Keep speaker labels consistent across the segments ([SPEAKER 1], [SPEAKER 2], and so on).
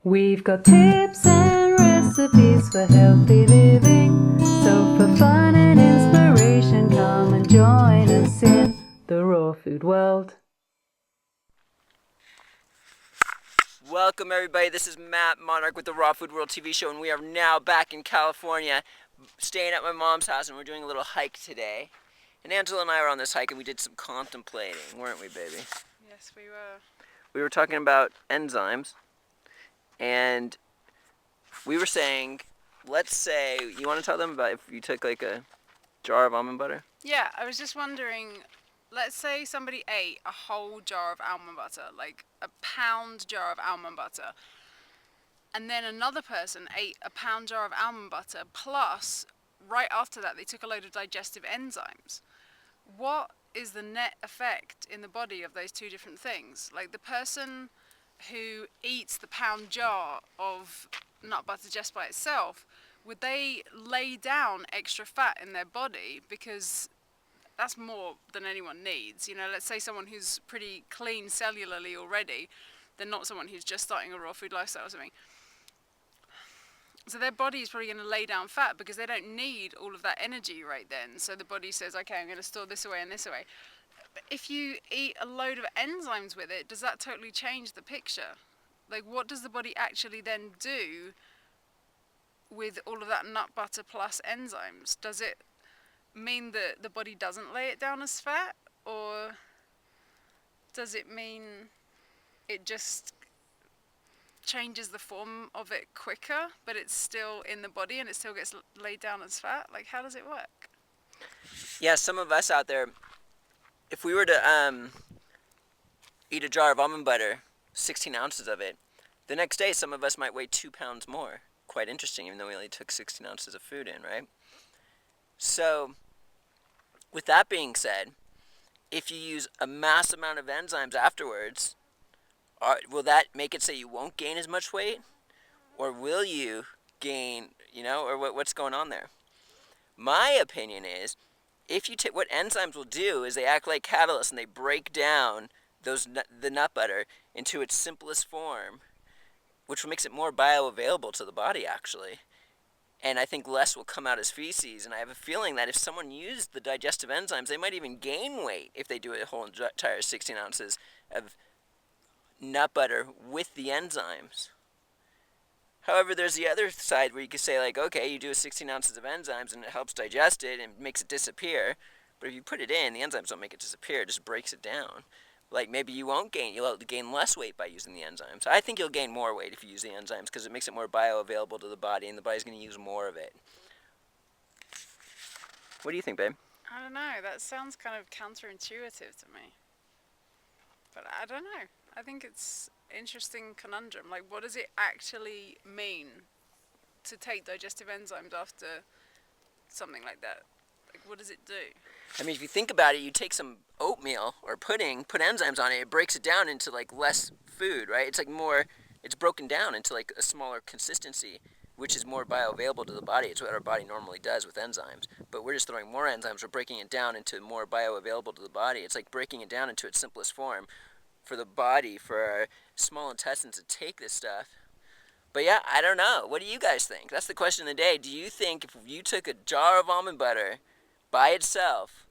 [SPEAKER 1] We've got tips and recipes for healthy living. So for fun and inspiration, come and join us in the raw food world.
[SPEAKER 2] Welcome everybody, this is Matt Monarch with the Raw Food World TV show, and we are now back in California, staying at my mom's house, and we're doing a little hike today. And Angela and I were on this hike and we did some contemplating, weren't we, baby?
[SPEAKER 3] Yes, we were.
[SPEAKER 2] We were talking about enzymes, and we were saying, let's say, you want to tell them about if you took like a jar of almond butter?
[SPEAKER 3] Yeah, I was just wondering, let's say somebody ate a whole jar of almond butter, like a pound jar of almond butter, and then another person ate a pound jar of almond butter, plus, right after that, they took a load of digestive enzymes. What is the net effect in the body of those two different things? Like the person who eats the pound jar of nut butter just by itself, would they lay down extra fat in their body? Because that's more than anyone needs. You know, let's say someone who's pretty clean cellularly already, they're not someone who's just starting a raw food lifestyle or something. So their body is probably going to lay down fat because they don't need all of that energy right then. So the body says, okay, I'm going to store this away and this away. But if you eat a load of enzymes with it, does that totally change the picture? Like, what does the body actually then do with all of that nut butter plus enzymes? Does it mean that the body doesn't lay it down as fat? Or does it mean it just changes the form of it quicker, but it's still in the body and it still gets laid down as fat? Like, how does it work?
[SPEAKER 2] Yeah, some of us out there, if we were to eat a jar of almond butter, 16 ounces of it, the next day some of us might weigh 2 pounds more. Quite interesting, even though we only took 16 ounces of food in, right? So, with that being said, if you use a mass amount of enzymes afterwards, will that make it so you won't gain as much weight? Or will you gain, or what's going on there? My opinion is, if you take, what enzymes will do is they act like catalysts and they break down the nut butter into its simplest form, which makes it more bioavailable to the body, actually. And I think less will come out as feces. And I have a feeling that if someone used the digestive enzymes, they might even gain weight if they do a whole entire 16 ounces of nut butter with the enzymes. However, there's the other side where you could say, like, okay, you do 16 ounces of enzymes and it helps digest it and makes it disappear. But if you put it in, the enzymes don't make it disappear, it just breaks it down. Like, maybe you'll gain less weight by using the enzymes. I think you'll gain more weight if you use the enzymes because it makes it more bioavailable to the body and the body's going to use more of it. What do you think, babe?
[SPEAKER 3] I don't know. That sounds kind of counterintuitive to me. But I don't know. I think it's an interesting conundrum. Like, what does it actually mean to take digestive enzymes after something like that? Like, what does it do?
[SPEAKER 2] I mean, if you think about it, you take some oatmeal or pudding, put enzymes on it, it breaks it down into, like, less food, right? It's, like, it's broken down into, like, a smaller consistency, which is more bioavailable to the body. It's what our body normally does with enzymes. But we're just throwing more enzymes. We're breaking it down into more bioavailable to the body. It's like breaking it down into its simplest form for the body, for our small intestines to take this stuff. But yeah, I don't know. What do you guys think? That's the question of the day. Do you think if you took a jar of almond butter by itself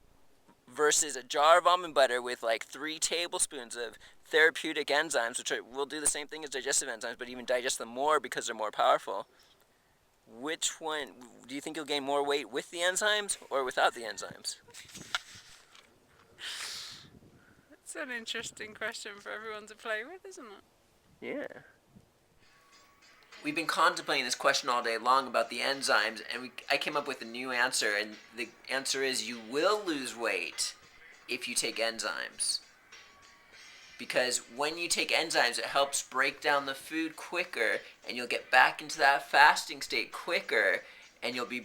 [SPEAKER 2] versus a jar of almond butter with like 3 tablespoons of therapeutic enzymes, which will do the same thing as digestive enzymes, but even digest them more because they're more powerful, which one, do you think you'll gain more weight with the enzymes or without the enzymes?
[SPEAKER 3] It's an interesting question for everyone to play with, isn't it?
[SPEAKER 2] Yeah. We've been contemplating this question all day long about the enzymes, and I came up with a new answer, and the answer is you will lose weight if you take enzymes. Because when you take enzymes, it helps break down the food quicker, and you'll get back into that fasting state quicker, and you'll be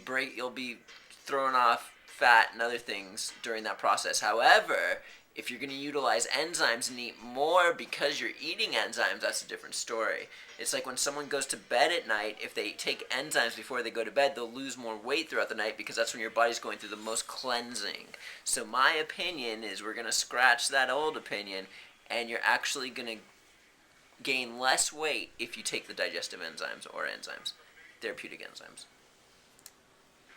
[SPEAKER 2] throwing off fat and other things during that process. However, if you're going to utilize enzymes and eat more because you're eating enzymes, that's a different story. It's like when someone goes to bed at night, if they take enzymes before they go to bed, they'll lose more weight throughout the night because that's when your body's going through the most cleansing. So my opinion is we're going to scratch that old opinion, and you're actually going to gain less weight if you take the digestive enzymes or enzymes, therapeutic enzymes.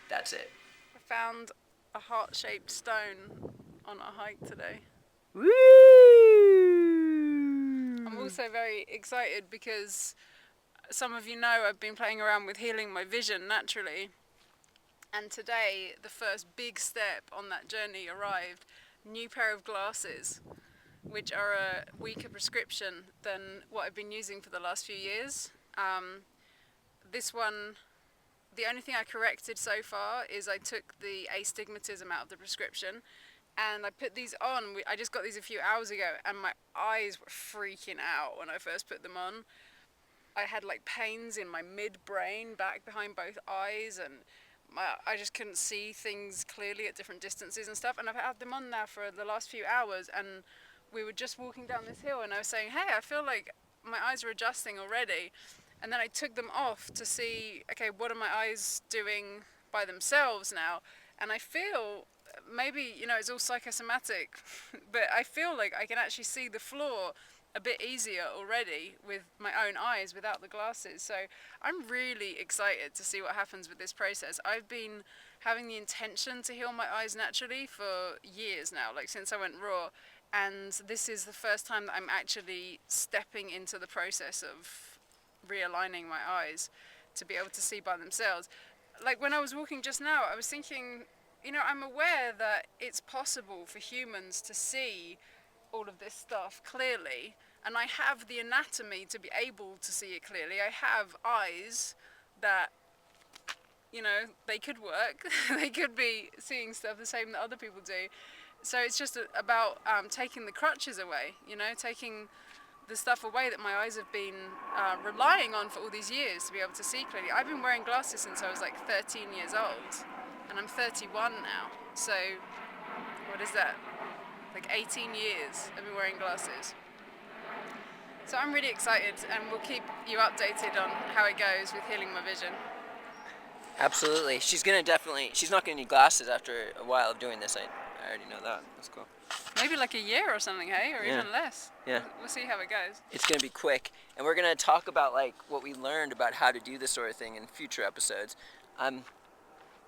[SPEAKER 2] That's it.
[SPEAKER 3] I found a heart-shaped stone on a hike today.
[SPEAKER 2] Woo!
[SPEAKER 3] I'm also very excited because some of you know I've been playing around with healing my vision naturally. And today, the first big step on that journey arrived. New pair of glasses, which are a weaker prescription than what I've been using for the last few years. This one, the only thing I corrected so far is I took the astigmatism out of the prescription and I put these on. I just got these a few hours ago and my eyes were freaking out when I first put them on. I had like pains in my mid-brain, back behind both eyes, and I just couldn't see things clearly at different distances and stuff. And I've had them on now for the last few hours, and we were just walking down this hill and I was saying, hey, I feel like my eyes are adjusting already. And then I took them off to see, okay, what are my eyes doing by themselves now? And I feel, maybe, it's all psychosomatic, but I feel like I can actually see the floor a bit easier already with my own eyes without the glasses. So I'm really excited to see what happens with this process. I've been having the intention to heal my eyes naturally for years now, like since I went raw, and this is the first time that I'm actually stepping into the process of realigning my eyes to be able to see by themselves. Like when I was walking just now, I was thinking, I'm aware that it's possible for humans to see all of this stuff clearly, and I have the anatomy to be able to see it clearly. I have eyes that, they could work. They could be seeing stuff the same that other people do. So it's just about taking the crutches away, taking the stuff away that my eyes have been relying on for all these years to be able to see clearly. I've been wearing glasses since I was like 13 years old, and I'm 31 now. So what is that? Like 18 years I've been wearing glasses. So I'm really excited, and we'll keep you updated on how it goes with healing my vision.
[SPEAKER 2] Absolutely. She's not gonna need glasses after a while of doing this. I already know that. That's cool.
[SPEAKER 3] Maybe like a year or something, hey? Or
[SPEAKER 2] Yeah.
[SPEAKER 3] even less.
[SPEAKER 2] Yeah.
[SPEAKER 3] We'll see how it goes.
[SPEAKER 2] It's gonna be quick, and we're gonna talk about like what we learned about how to do this sort of thing in future episodes.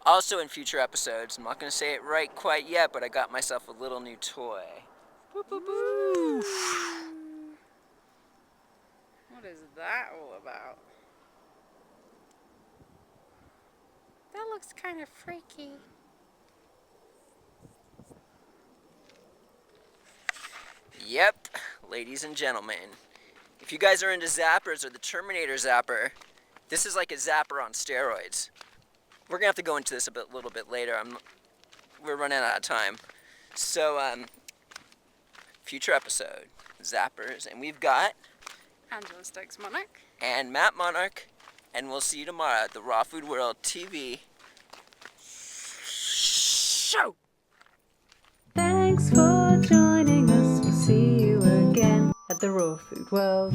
[SPEAKER 2] Also in future episodes, I'm not gonna say it right quite yet, but I got myself a little new toy. Boop, boop, boop.
[SPEAKER 3] What is that all about? That looks kind of freaky.
[SPEAKER 2] Yep, ladies and gentlemen. If you guys are into zappers or the Terminator zapper, this is like a zapper on steroids. We're gonna have to go into this a little bit later. We're running out of time. So, future episode, zappers, and we've got
[SPEAKER 3] Angela Stokes Monarch.
[SPEAKER 2] and Matt Monarch, and we'll see you tomorrow at the Raw Food World TV show.
[SPEAKER 1] Thanks for joining us. We'll see you again at the Raw Food World.